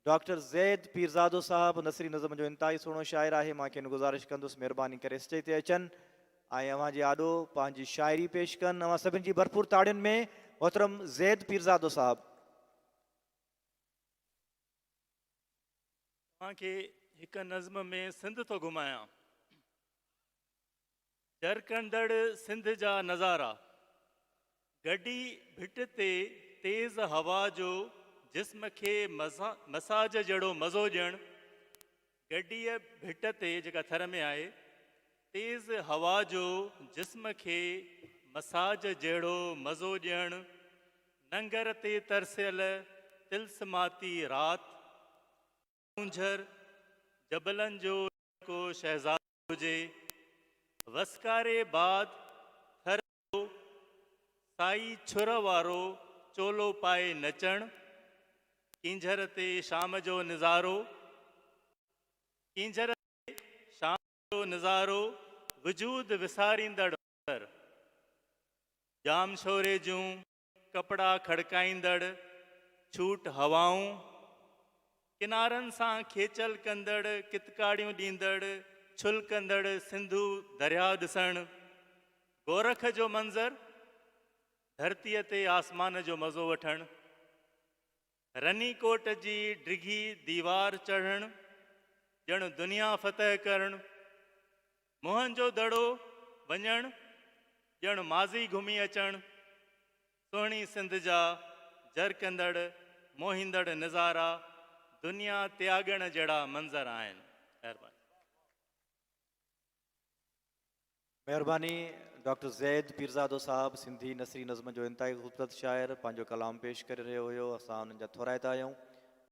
Doctor Zaid पीरज़ादो साहब नसरी नज़म जो इंतहाई सुहिणो शाइर आहे। मां कंहिं गुज़ारिश कंदुसि महिरबानी करे स्टेज ते अचनि ऐं अव्हां जे आॾो पंहिंजी शाइरी पेश कनि। अव्हां सभिनी जी भरपूर ताड़ियुनि में मोहतरम ज़ैद पीरज़ादो साहब। तव्हांखे हिकु नज़्म में सिंध थो घुमायां। जरकंदड़ सिंध जा नज़ारा, गॾी भिट ते तेज़ हवा जो जिस्म खे मसाज जहिड़ो मज़ो ॾियणु। गॾीअ भिट ते जेका थर में आहे, तेज़ हवा जो जिस्म खे मसाज जहिड़ो मज़ो ॾियणु। नंगर ते तरसियल तिलस्माती राति, झर जबलनि जो को शहज़ादो हुजे। वसकारे बाद थर साई छुर वारो चोलो पाए नचण। किंझर ते शाम जो नज़ारो, किंझर ते शाम जो नज़ारो, वजूद विसारींदड़ जाम शोरे जूं कपड़ा खड़काईंदड़ छूट हवाऊं। किनारनि सां खेचल कंदड़ कितकाड़ियूं ॾींदड़ छुल कंदड़ सिंधू दरिया ॾिसण। गोरख जो मंज़र, धरतीअ ते आसमान जो मज़ो वठणु। रनीकोट जी डिघी दीवार चढ़णु, ॼण दुनिया फ़तह करणु। मुंहं जो दड़ो वञणु, ॼण माज़ी घुमी अचणु। सुहिणी सिंध जा जरकंदड़ मोहींदड़ नज़ारा, दुनिया त्यागण जहिड़ा मंज़र आहिनि। महिरबानी। महिरबानी डॉक्टर ज़ैद पीरज़ादो साहब सिंधी नसरी नज़म जो इंतहाई ख़ूबसूरत शाइर पंहिंजो कलाम पेश करे रहियो हुयो। असां उन्हनि जा थोराइता आहियूं।